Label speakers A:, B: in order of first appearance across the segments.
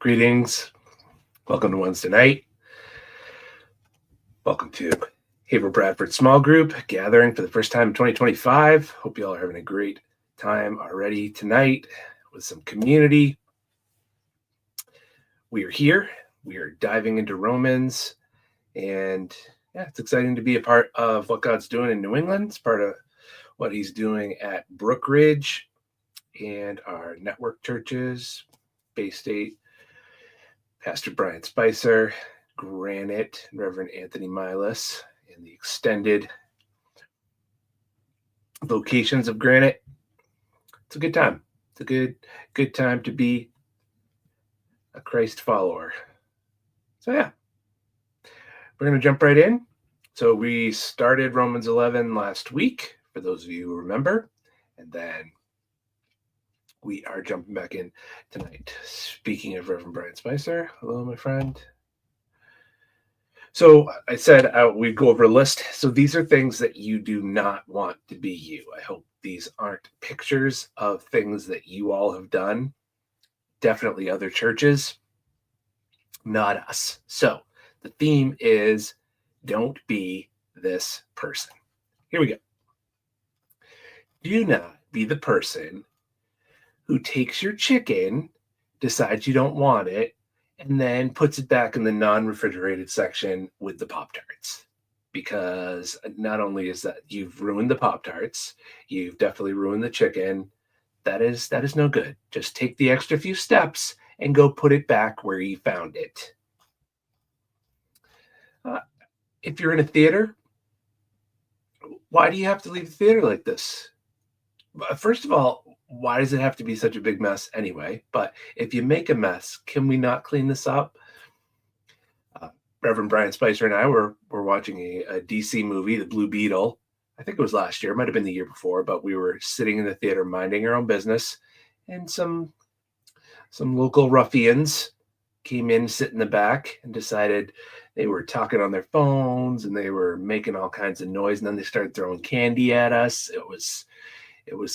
A: Greetings. Welcome to Wednesday night. Welcome to Haver Bradford Small Group gathering for the first time in 2025. Hope you all are having a great time already tonight with some community. We are here. We are diving into Romans, and it's exciting to be a part of what God's doing in New England. It's part of what He's doing at Brookridge and our network churches, Bay State, Pastor Brian Spicer, Granite, Reverend Anthony Milas, and the extended locations of Granite. It's a good time. It's a good time to be a Christ follower. So we're going to jump right in. So we started Romans 11 last week, for those of you who remember, and then we are jumping back in tonight. Speaking of Reverend Brian Spicer, hello, my friend. So I said we'd go over a list. So these are things that you do not want to be you. I hope these aren't pictures of things that you all have done. Definitely other churches, not us. So the theme is don't be this person. Here we go. Do not be the person who takes your chicken, decides you don't want it, and then puts it back in the non-refrigerated section with the Pop-Tarts. Because not only is that you've ruined the Pop-Tarts, you've definitely ruined the chicken. That is no good. Just take the extra few steps and go put it back where you found it. If you're in a theater, why do you have to leave the theater like this? First of all, why does it have to be such a big mess anyway? But if you make a mess, can we not clean this up? Reverend Brian Spicer and I were watching a DC movie, The Blue Beetle. I think it was last year. It might have been the year before, but we were sitting in the theater minding our own business, and some local ruffians came in, sit in the back, and decided they were talking on their phones and they were making all kinds of noise, and then they started throwing candy at us. It was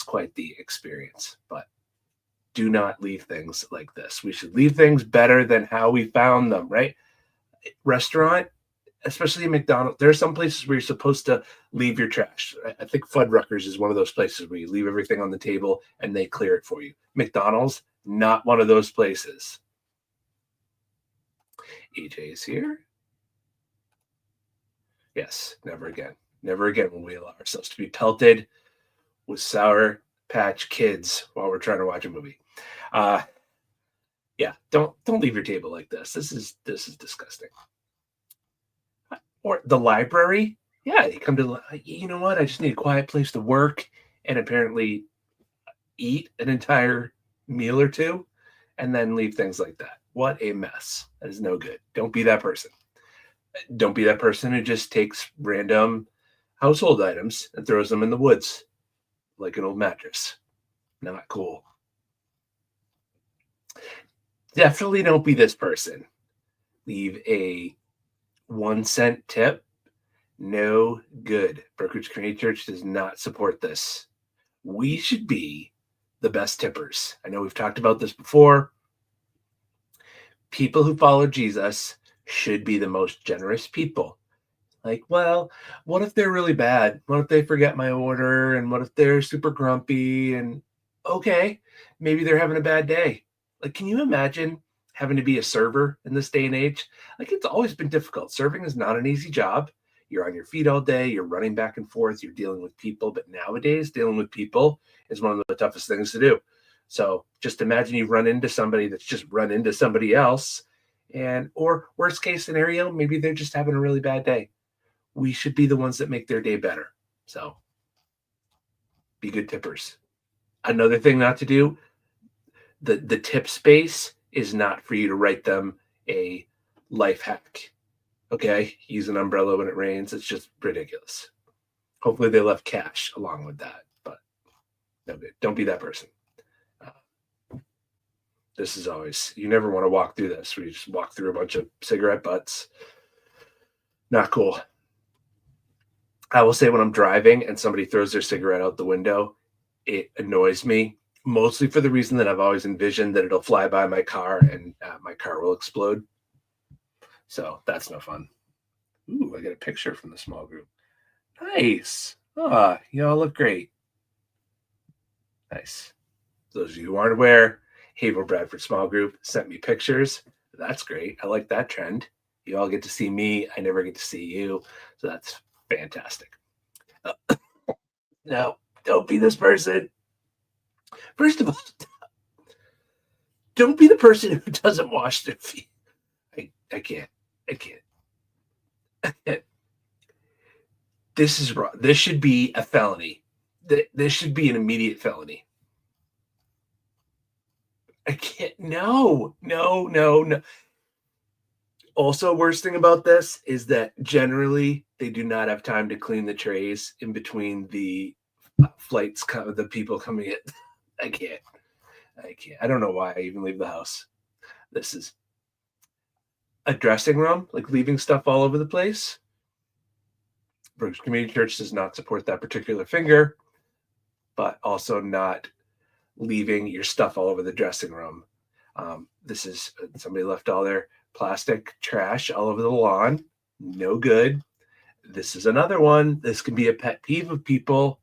A: quite the experience. But do not leave things like this. We should leave things better than how we found them, right? Restaurant, especially McDonald's, there are some places where you're supposed to leave your trash. I think Fuddruckers is one of those places where you leave everything on the table and they clear it for you. McDonald's, not one of those places. EJ is here. Yes, never again. Never again will we allow ourselves to be pelted with Sour Patch Kids while we're trying to watch a movie. Don't leave your table like this. This is disgusting. Or the library. Yeah, you come to, you know what? I just need a quiet place to work and apparently eat an entire meal or two and then leave things like that. What a mess. That is no good. Don't be that person. Don't be that person who just takes random household items and throws them in the woods like an old mattress. Not cool. Definitely don't be this person. Leave a 1 cent tip. No good. Brookridge Community Church does not support this. We should be the best tippers. I know we've talked about this before. People who follow Jesus should be the most generous people. Like, well, what if they're really bad? What if they forget my order? And what if they're super grumpy? And okay, maybe they're having a bad day. Like, can you imagine having to be a server in this day and age? Like, it's always been difficult. Serving is not an easy job. You're on your feet all day. You're running back and forth. You're dealing with people. But nowadays, dealing with people is one of the toughest things to do. So just imagine you run into somebody that's just run into somebody else. Or worst case scenario, maybe they're just having a really bad day. We should be the ones that make their day better. So be good tippers. Another thing not to do, the tip space is not for you to write them a life hack. Okay? Use an umbrella when it rains. It's just ridiculous. Hopefully they left cash along with that, but no good. Don't be that person. This is always, you never want to walk through this where you just walk through a bunch of cigarette butts. Not cool. I will say when I'm driving and somebody throws their cigarette out the window, it annoys me mostly for the reason that I've always envisioned that it'll fly by my car and my car will explode. So that's no fun. Ooh, I got a picture from the small group. Nice. Ah, you all look great. Nice. Those of you who aren't aware, Havel Bradford Small Group sent me pictures. That's great. I like that trend. You all get to see me. I never get to see you. So that's fantastic. No, don't be this person. First of all, don't be the person who doesn't wash their feet. I can't. I can't. I can't. This is wrong. This should be a felony. This should be an immediate felony. I can't. No, no, no, no. Also, worst thing about this is that generally they do not have time to clean the trays in between the flights, the people coming in. I can't. I can't. I don't know why I even leave the house. This is a dressing room, like leaving stuff all over the place. Brooks Community Church does not support that particular finger, but also not leaving your stuff all over the dressing room. This is somebody left all their plastic trash all over the lawn. No good. This is another one. This can be a pet peeve of people.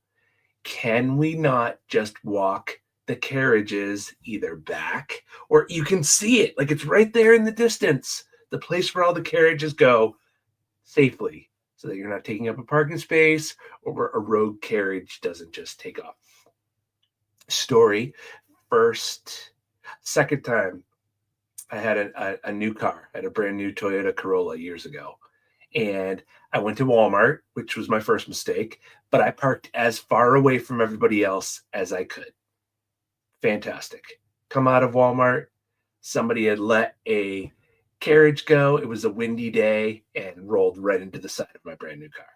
A: Can we not just walk the carriages either back, or you can see it, like it's right there in the distance, the place where all the carriages go, safely, so that you're not taking up a parking space or a rogue carriage doesn't just take off. Story. Second time I had a new car. I had a brand new Toyota Corolla years ago. And I went to Walmart, which was my first mistake, but I parked as far away from everybody else as I could. Fantastic. Come out of Walmart. Somebody had let a carriage go. It was a windy day and rolled right into the side of my brand new car.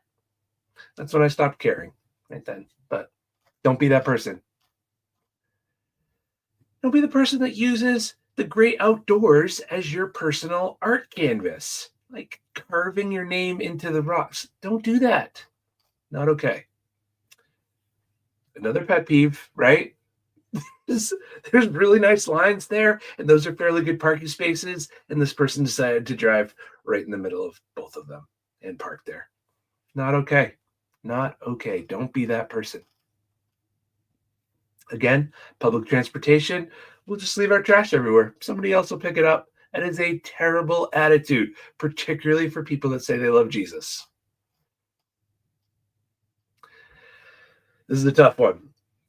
A: That's when I stopped caring right then. But don't be that person. Don't be the person that uses the great outdoors as your personal art canvas, like carving your name into the rocks. Don't do that. Not okay. Another pet peeve, right? There's really nice lines there, and those are fairly good parking spaces, and this person decided to drive right in the middle of both of them and park there. Not okay. Not okay. Don't be that person. Again, public transportation, we'll just leave our trash everywhere. Somebody else will pick it up. That is a terrible attitude, particularly for people that say they love Jesus. This is a tough one.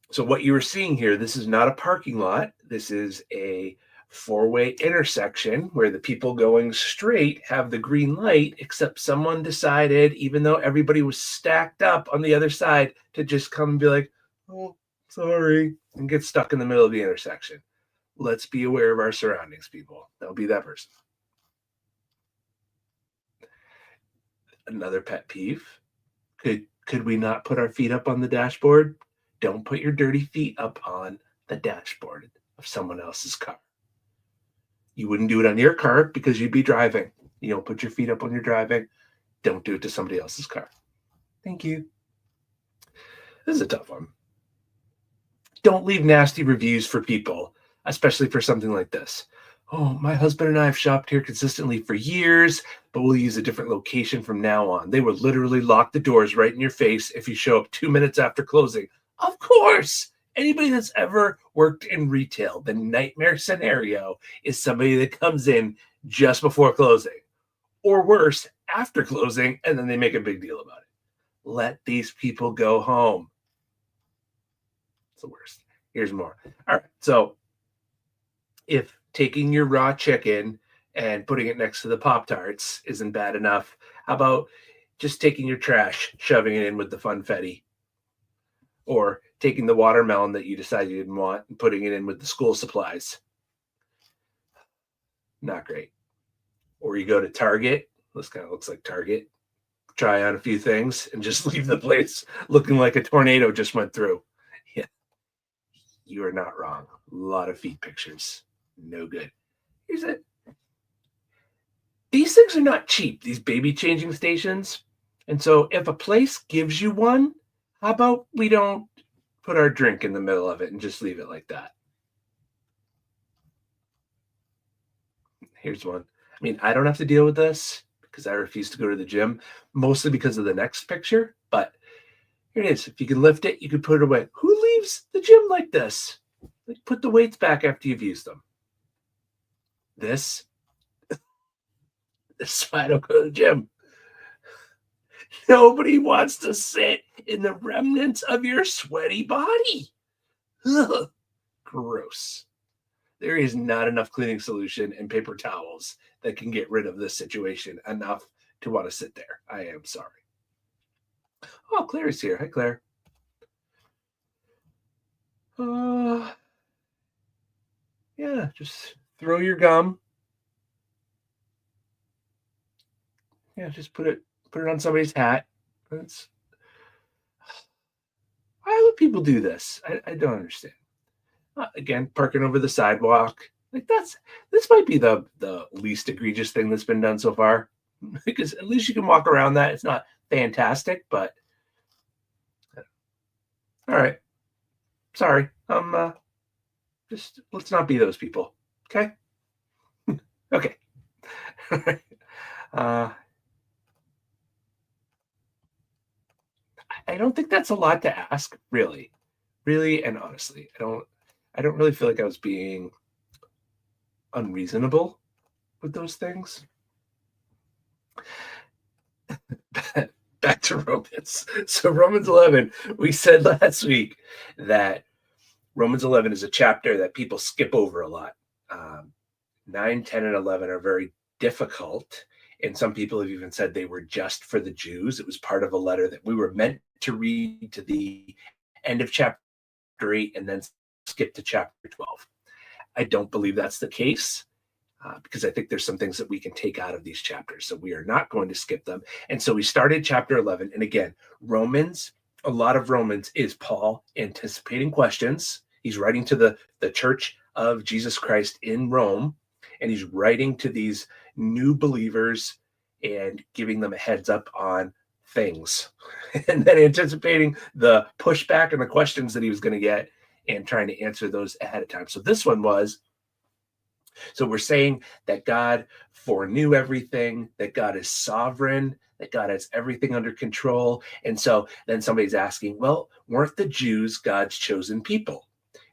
A: So what you are seeing here, this is not a parking lot. This is a four-way intersection where the people going straight have the green light, except someone decided, even though everybody was stacked up on the other side, to just come and be like, oh, sorry, and get stuck in the middle of the intersection. Let's be aware of our surroundings, people. Don't be that person. Another pet peeve. Could we not put our feet up on the dashboard? Don't put your dirty feet up on the dashboard of someone else's car. You wouldn't do it on your car because you'd be driving. You don't put your feet up when you're driving. Don't do it to somebody else's car. Thank you. This is a tough one. Don't leave nasty reviews for people, especially for something like this. Oh, my husband and I have shopped here consistently for years, but we'll use a different location from now on. They will literally lock the doors right in your face if you show up 2 minutes after closing. Of course, anybody that's ever worked in retail, the nightmare scenario is somebody that comes in just before closing, or worse, after closing, and then they make a big deal about it. Let these people go home. It's the worst. Here's more. All right, so if taking your raw chicken and putting it next to the Pop-Tarts isn't bad enough, how about just taking your trash, shoving it in with the funfetti? Or taking the watermelon that you decided you didn't want and putting it in with the school supplies. Not great. Or you go to Target. This kind of looks like Target. Try on a few things and just leave the place looking like a tornado just went through. Yeah. You are not wrong. A lot of feet pictures. No good. Here's it. These things are not cheap, these baby changing stations. And so if a place gives you one, how about we don't put our drink in the middle of it and just leave it like that. Here's one. I mean, I don't have to deal with this because I refuse to go to the gym, mostly because of the next picture. But here it is. If you can lift it, you can put it away. Who leaves the gym like this? Like, put the weights back after you've used them. This is why I don't go to the gym. Nobody wants to sit in the remnants of your sweaty body. Ugh, gross. There is not enough cleaning solution and paper towels that can get rid of this situation enough to want to sit there. I am sorry. Oh, Claire's here. Hi, Claire. Yeah, just throw your gum. Yeah, just put it on somebody's hat. That's, why would people do this? I don't understand. Again, parking over the sidewalk. Like, this might be the least egregious thing that's been done so far, because at least you can walk around that. It's not fantastic, but all right. Sorry. Just let's not be those people. Okay. Okay. I don't think that's a lot to ask, really. Really and honestly. I don't really feel like I was being unreasonable with those things. Back to Romans. So Romans 11, we said last week that Romans 11 is a chapter that people skip over a lot. 9, 10, and 11 are very difficult. And some people have even said they were just for the Jews. It was part of a letter that we were meant to read to the end of chapter 8 and then skip to chapter 12. I don't believe that's the case. Because I think there's some things that we can take out of these chapters. So we are not going to skip them. And so we started chapter 11. And again, Romans, a lot of Romans is Paul anticipating questions. He's writing to the church of Jesus Christ in Rome. And he's writing to these new believers and giving them a heads up on things. And then anticipating the pushback and the questions that he was going to get and trying to answer those ahead of time. So this one was, so we're saying that God foreknew everything, that God is sovereign, that God has everything under control. And so then somebody's asking, well, weren't the Jews God's chosen people?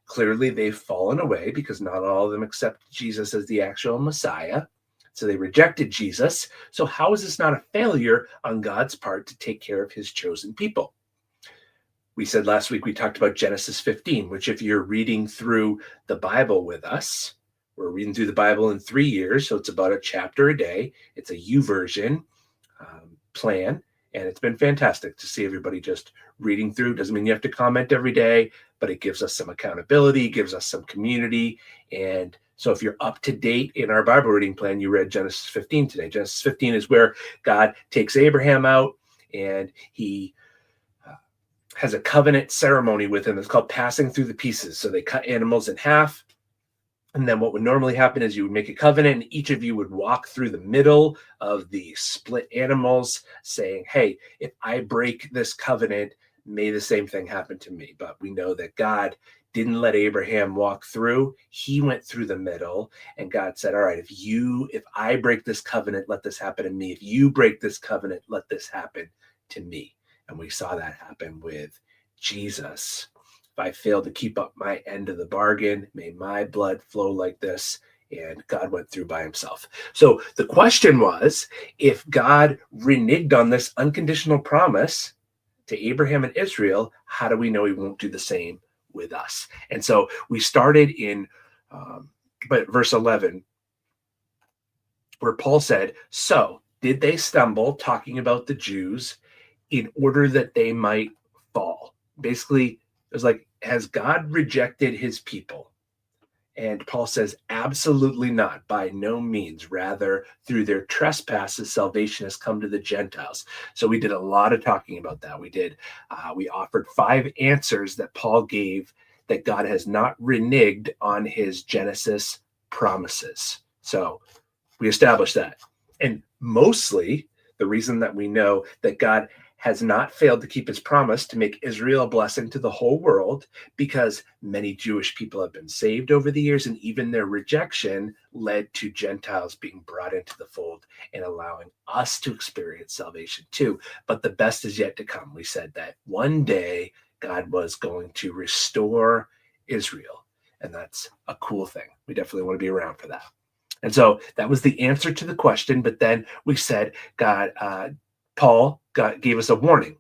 A: Clearly, they've fallen away because not all of them accept Jesus as the actual Messiah. So they rejected Jesus. So how is this not a failure on God's part to take care of his chosen people? We said last week, we talked about Genesis 15, which if you're reading through the Bible with us, we're reading through the Bible in 3 years, so it's about a chapter a day. It's a YouVersion plan, and it's been fantastic to see everybody just reading through. Doesn't mean you have to comment every day, but it gives us some accountability, gives us some community. And so if you're up to date in our Bible reading plan, you read Genesis 15 today. Genesis 15 is where God takes Abraham out, and he has a covenant ceremony with him. It's called passing through the pieces. So they cut animals in half. And then what would normally happen is you would make a covenant and each of you would walk through the middle of the split animals saying, hey, if I break this covenant, may the same thing happen to me. But we know that God didn't let Abraham walk through. He went through the middle, and God said, all right, if I break this covenant, let this happen to me. If you break this covenant, let this happen to me. And we saw that happen with Jesus. If I fail to keep up my end of the bargain, may my blood flow like this. And God went through by himself. So the question was, if God reneged on this unconditional promise to Abraham and Israel, how do we know he won't do the same with us? And so we started in verse 11, where Paul said, so did they stumble, talking about the Jews, in order that they might fall? Basically, it was like, has God rejected his people? And Paul says, absolutely not, by no means. Rather, through their trespasses, salvation has come to the Gentiles. So we did a lot of talking about that. We offered 5 answers that Paul gave that God has not reneged on his Genesis promises. So we established that. And mostly the reason that we know that God has not failed to keep his promise to make Israel a blessing to the whole world, because many Jewish people have been saved over the years, and even their rejection led to Gentiles being brought into the fold and allowing us to experience salvation too. But the best is yet to come. We said that one day God was going to restore Israel, and that's a cool thing. We definitely want to be around for that. And so that was the answer to the question. But then we said, Paul gave us a warning.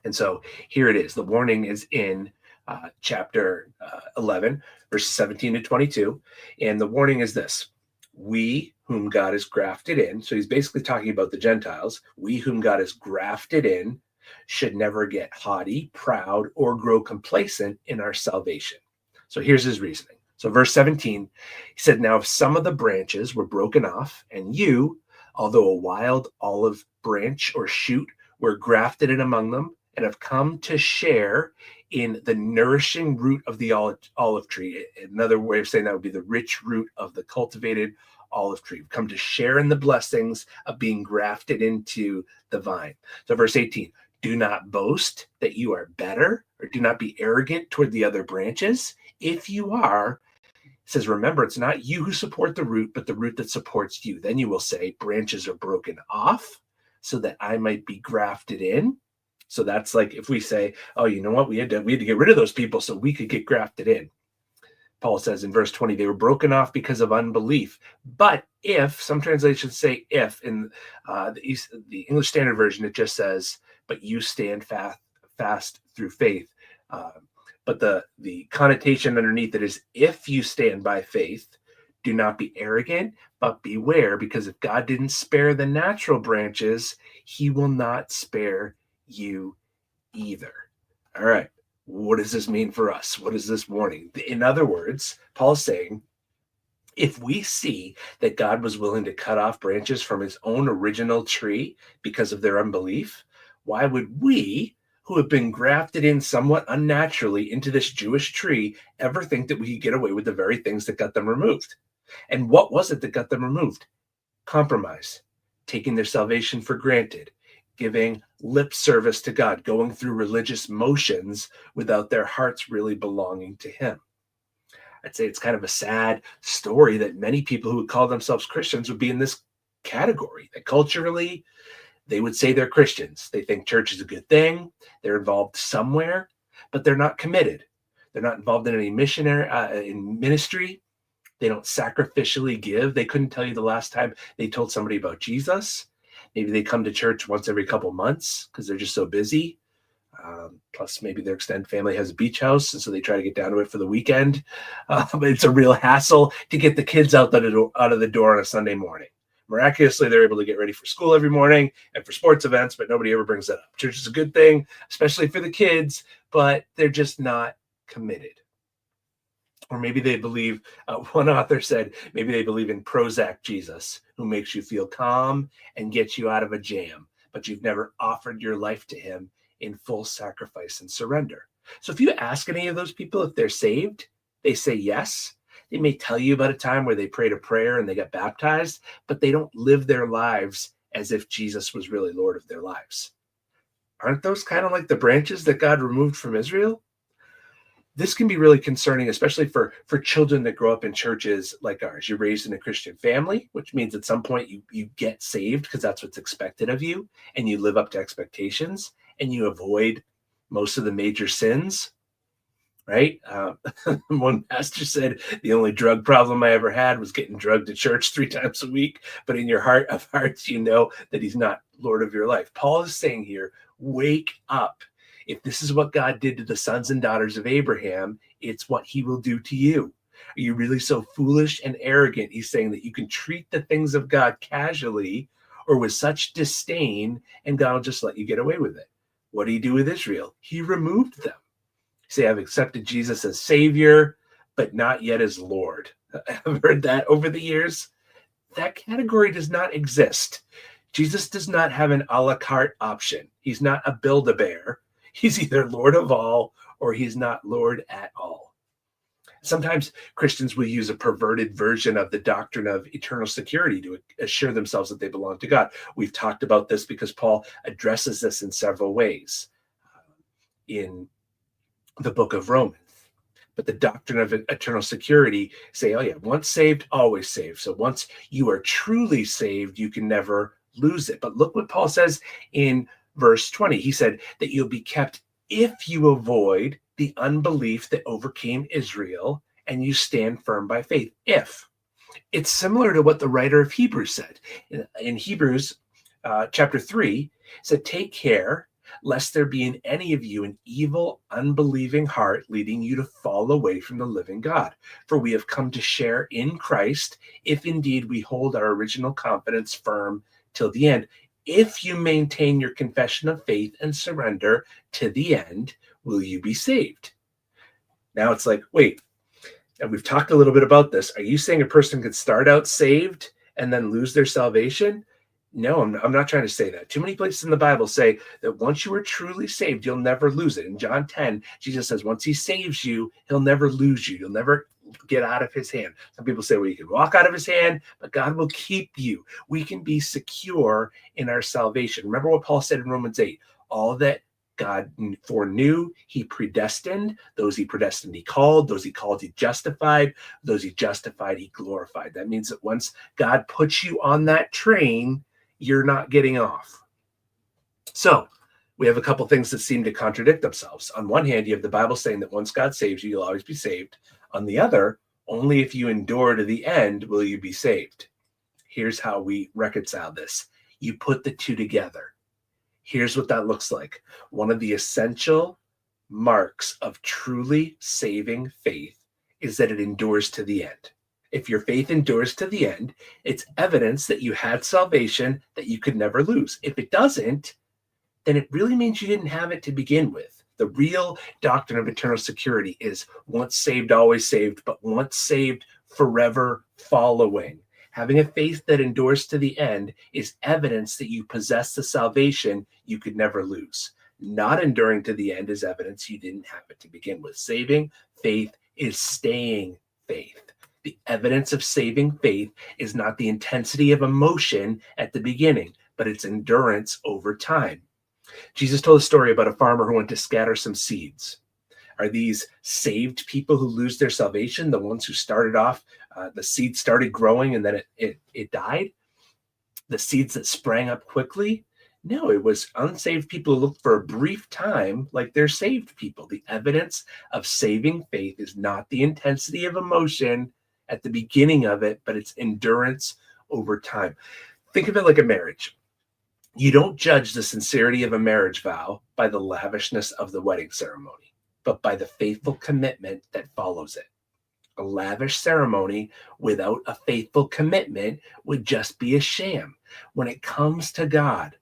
A: And so here it is. The warning is in chapter 11, verses 17 to 22. And the warning is this: we whom God has grafted in. So he's basically talking about the Gentiles. We whom God has grafted in should never get haughty, proud, or grow complacent in our salvation. So here's his reasoning. So verse 17, he said, now if some of the branches were broken off, and you, although a wild olive branch or shoot, were grafted in among them, and have come to share in the nourishing root of the olive tree. Another way of saying that would be the rich root of the cultivated olive tree. We've come to share in the blessings of being grafted into the vine. So verse 18, do not boast that you are better, or do not be arrogant toward the other branches. If you are, it says, remember, it's not you who support the root, but the root that supports you. Then you will say, branches are broken off so that I might be grafted in. So that's like if we say, oh, you know what? We had to get rid of those people so we could get grafted in. Paul says in verse 20, they were broken off because of unbelief. But if, some translations say if, in the English Standard Version, it just says, but you stand fast through faith. But the connotation underneath it is, if you stand by faith, do not be arrogant, but beware, because if God didn't spare the natural branches, he will not spare you either. All right. What does this mean for us? What is this warning? In other words, Paul's saying, if we see that God was willing to cut off branches from his own original tree because of their unbelief, why would we, who have been grafted in somewhat unnaturally into this Jewish tree, ever think that we could get away with the very things that got them removed? And what was it that got them removed? Compromise, taking their salvation for granted, giving lip service to God, going through religious motions without their hearts really belonging to him. I'd say it's kind of a sad story that many people who would call themselves Christians would be in this category, that culturally they would say they're Christians. They think church is a good thing. They're involved somewhere, but they're not committed. They're not involved in any missionary in ministry. They don't sacrificially give. They couldn't tell you the last time they told somebody about Jesus. Maybe they come to church once every couple months because they're just so busy. Plus, maybe their extended family has a beach house, and so they try to get down to it for the weekend. But it's a real hassle to get the kids out of the door on a Sunday morning. Miraculously, they're able to get ready for school every morning and for sports events, but nobody ever brings that up. Church is a good thing, especially for the kids, but they're just not committed. Or maybe they believe, one author said, maybe they believe in Prozac Jesus, who makes you feel calm and gets you out of a jam, but you've never offered your life to him in full sacrifice and surrender. So if you ask any of those people if they're saved, they say yes. They may tell you about a time where they prayed a prayer and they got baptized, but they don't live their lives as if Jesus was really Lord of their lives. Aren't those kind of like the branches that God removed from Israel? This can be really concerning, especially for children that grow up in churches like ours. You're raised in a Christian family, which means at some point you get saved because that's what's expected of you, and you live up to expectations, and you avoid most of the major sins, right? One pastor said, the only drug problem I ever had was getting drugged to church 3 times a week, but in your heart of hearts, you know that he's not Lord of your life. Paul is saying here, wake up. If this is what God did to the sons and daughters of Abraham, it's what he will do to you. Are you really so foolish and arrogant? He's saying that you can treat the things of God casually or with such disdain, and God will just let you get away with it. What did he do with Israel? He removed them. Say, I've accepted Jesus as Savior, but not yet as Lord. I've heard that over the years. That category does not exist. Jesus does not have an a la carte option. He's not a Build-A-Bear. He's either Lord of all or he's not Lord at all. Sometimes Christians will use a perverted version of the doctrine of eternal security to assure themselves that they belong to God. We've talked about this because Paul addresses this in several ways in the book of Romans. But the doctrine of eternal security say, oh yeah, once saved, always saved. So once you are truly saved, you can never lose it. But look what Paul says in verse 20. He said that you'll be kept if you avoid the unbelief that overcame Israel and you stand firm by faith. If. It's similar to what the writer of Hebrews said. In Hebrews chapter 3, said, take care lest there be in any of you an evil, unbelieving heart leading you to fall away from the living God. For we have come to share in Christ, if indeed we hold our original confidence firm till the end. If you maintain your confession of faith and surrender to the end, will you be saved? Now it's like, wait, and we've talked a little bit about this. Are you saying a person could start out saved and then lose their salvation? No, I'm not trying to say that. Too many places in the Bible say that once you are truly saved, you'll never lose it. In John 10, Jesus says, once he saves you, he'll never lose you. You'll never get out of his hand. Some people say, well, you can walk out of his hand, but God will keep you. We can be secure in our salvation. Remember what Paul said in Romans 8, all that God foreknew, he predestined. Those he predestined, he called. Those he called, he justified. Those he justified, he glorified. That means that once God puts you on that train, you're not getting off. So we have a couple things that seem to contradict themselves. On one hand, you have the Bible saying that once God saves you, you'll always be saved. On the other, only if you endure to the end will you be saved. Here's how we reconcile this. You put the two together. Here's what that looks like. One of the essential marks of truly saving faith is that it endures to the end. If your faith endures to the end, it's evidence that you had salvation that you could never lose. If it doesn't, then it really means you didn't have it to begin with. The real doctrine of eternal security is once saved, always saved, but once saved, forever following. Having a faith that endures to the end is evidence that you possess the salvation you could never lose. Not enduring to the end is evidence you didn't have it to begin with. Saving faith is staying faith. The evidence of saving faith is not the intensity of emotion at the beginning, but its endurance over time. Jesus told a story about a farmer who went to scatter some seeds. Are these saved people who lose their salvation, the ones who started off, the seed started growing and then it died? The seeds that sprang up quickly? No, it was unsaved people who looked for a brief time like they're saved people. The evidence of saving faith is not the intensity of emotion at the beginning of it, but it's endurance over time. Think of it like a marriage. You don't judge the sincerity of a marriage vow by the lavishness of the wedding ceremony, but by the faithful commitment that follows it. A lavish ceremony without a faithful commitment would just be a sham. When it comes to God,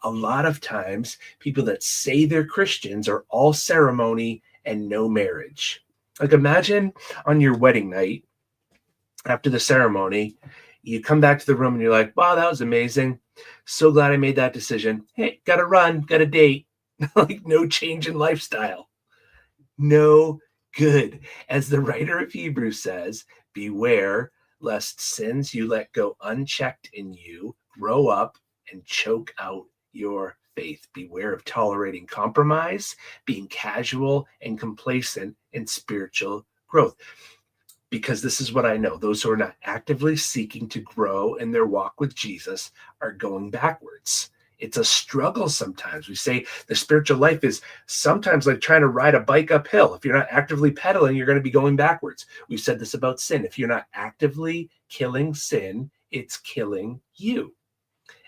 A: a lot of times people that say they're Christians are all ceremony and no marriage. Like imagine on your wedding night, after the ceremony, you come back to the room and you're like, wow, that was amazing. So glad I made that decision. Hey, got to run, got a date. Like no change in lifestyle. No good. As the writer of Hebrews says, beware lest sins you let go unchecked in you grow up and choke out your faith. Beware of tolerating compromise, being casual and complacent in spiritual growth. Because this is what I know. Those who are not actively seeking to grow in their walk with Jesus are going backwards. It's a struggle sometimes. We say the spiritual life is sometimes like trying to ride a bike uphill. If you're not actively pedaling, you're going to be going backwards. We've said this about sin. If you're not actively killing sin, it's killing you.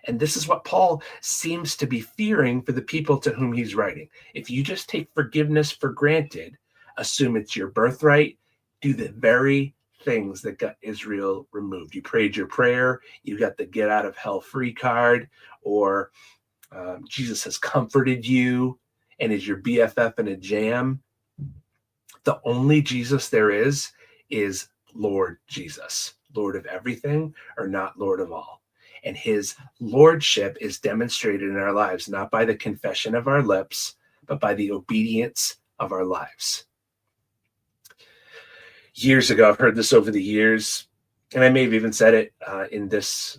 A: And this is what Paul seems to be fearing for the people to whom he's writing. If you just take forgiveness for granted, assume it's your birthright, do the very things that got Israel removed. You prayed your prayer, you got the get out of hell free card, or Jesus has comforted you and is your BFF in a jam. The only Jesus there is Lord Jesus, Lord of everything or not Lord of all. And his lordship is demonstrated in our lives, not by the confession of our lips, but by the obedience of our lives. years ago. I've heard this over the years, and I may have even said it in this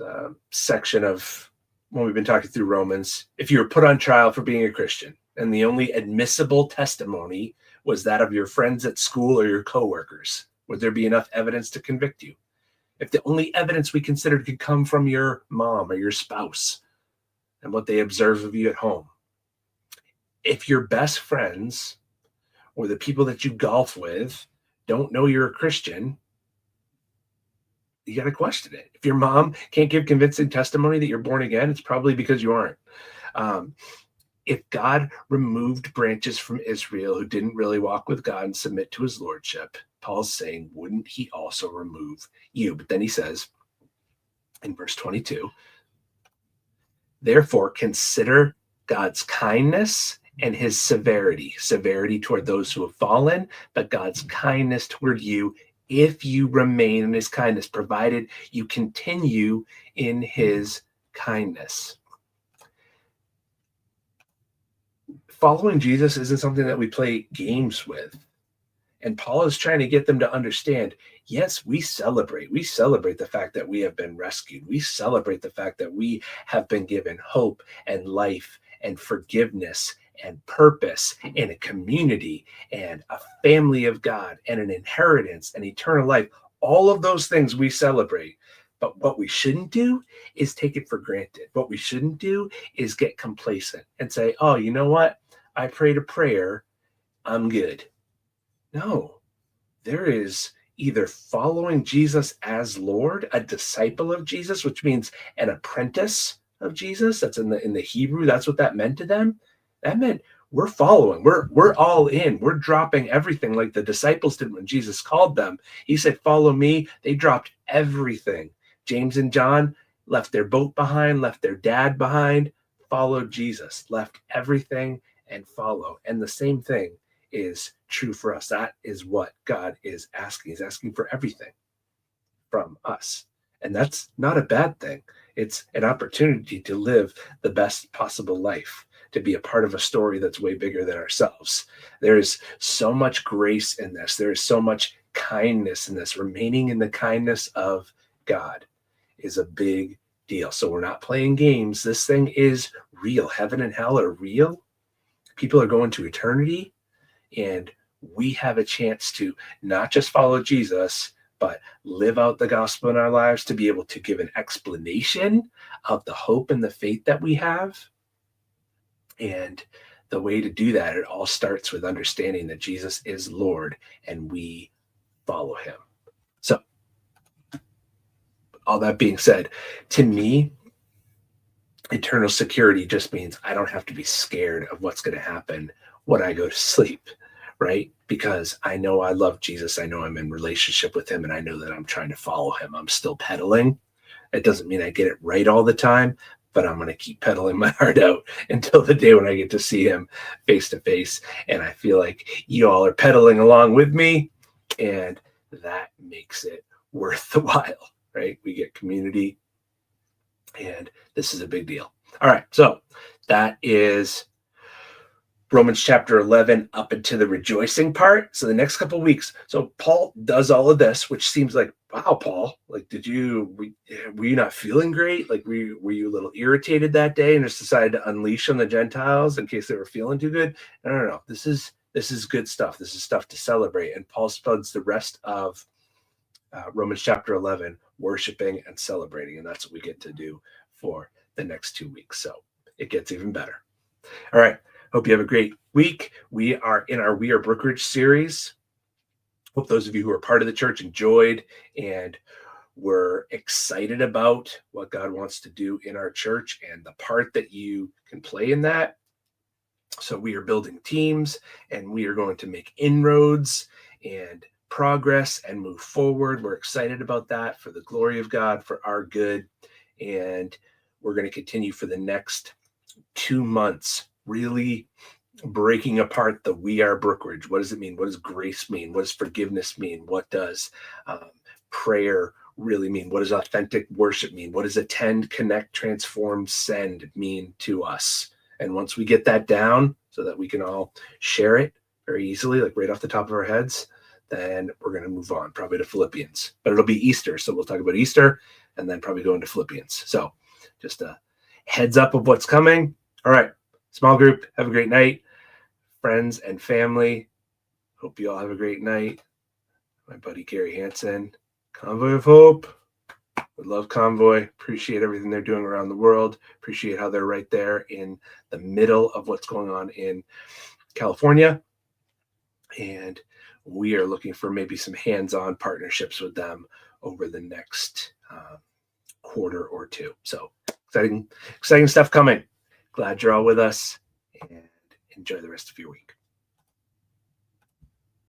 A: section of when we've been talking through Romans. If you were put on trial for being a Christian and the only admissible testimony was that of your friends at school or your coworkers, would there be enough evidence to convict you? If the only evidence we considered could come from your mom or your spouse and what they observe of you at home, if your best friends or the people that you golf with don't know you're a Christian, you got to question it. If your mom can't give convincing testimony that you're born again, it's probably because you aren't. If God removed branches from Israel who didn't really walk with God and submit to his lordship, Paul's saying, wouldn't he also remove you? But then he says in verse 22, therefore consider God's kindness and his severity toward those who have fallen, but God's kindness toward you if you remain in his kindness, provided you continue in his kindness. Following Jesus isn't something that we play games with. And Paul is trying to get them to understand, yes, we celebrate. We celebrate the fact that we have been rescued. We celebrate the fact that we have been given hope and life and forgiveness and purpose and a community and a family of God and an inheritance and eternal life. All of those things we celebrate. But what we shouldn't do is take it for granted. What we shouldn't do is get complacent and say, oh, you know what? I prayed a prayer. I'm good. No, there is either following Jesus as Lord, a disciple of Jesus, which means an apprentice of Jesus. That's in the Hebrew. That's what that meant to them. That meant we're following. We're all in. We're dropping everything like the disciples did when Jesus called them. He said, follow me. They dropped everything. James and John left their boat behind, left their dad behind, followed Jesus, left everything and follow. And the same thing is true for us. That is what God is asking. He's asking for everything from us. And that's not a bad thing. It's an opportunity to live the best possible life, to be a part of a story that's way bigger than ourselves. There's so much grace in this. There is so much kindness in this. Remaining in the kindness of God is a big deal. So we're not playing games. This thing is real. Heaven and hell are real. People are going to eternity. And we have a chance to not just follow Jesus, but live out the gospel in our lives, to be able to give an explanation of the hope and the faith that we have. And the way to do that, it all starts with understanding that Jesus is Lord and we follow him. So, all that being said, to me, eternal security just means I don't have to be scared of what's going to happen when I go to sleep, right? Because I know I love Jesus. I know I'm in relationship with him, and I know that I'm trying to follow him. I'm still pedaling. It doesn't mean I get it right all the time, but I'm going to keep pedaling my heart out until the day when I get to see him face to face. And I feel like you all are pedaling along with me, and that makes it worth the while, right? We get community, and this is a big deal. All right, so that is Romans chapter 11 up into the rejoicing part. So the next couple of weeks, so Paul does all of this, which seems like, wow, Paul, like, were you not feeling great? Like, were you a little irritated that day and just decided to unleash on the Gentiles in case they were feeling too good? No. This is good stuff. This is stuff to celebrate. And Paul spends the rest of Romans chapter 11 worshiping and celebrating. And that's what we get to do for the next 2 weeks. So it gets even better. All right. Hope you have a great week. We are in our We Are Brookridge series. Hope those of you who are part of the church enjoyed and were excited about what God wants to do in our church and the part that you can play in that. So we are building teams, and we are going to make inroads and progress and move forward. We're excited about that for the glory of God, for our good. And we're going to continue for the next 2 months, really breaking apart the We Are Brookridge. What does it mean? What does grace mean? What does forgiveness mean? What does prayer really mean? What does authentic worship mean? What does attend, connect, transform, send mean to us? And once we get that down so that we can all share it very easily, like right off the top of our heads, then we're going to move on probably to Philippians. But it'll be Easter, so we'll talk about Easter and then probably go into Philippians. So just a heads up of what's coming. All right, small group, have a great night. Friends and family, hope you all have a great night. My buddy Gary Hansen, Convoy of Hope. We love Convoy. Appreciate everything they're doing around the world. Appreciate how they're right there in the middle of what's going on in California. And we are looking for maybe some hands-on partnerships with them over the next quarter or two. So exciting stuff coming. Glad you're all with us, and enjoy the rest of your week.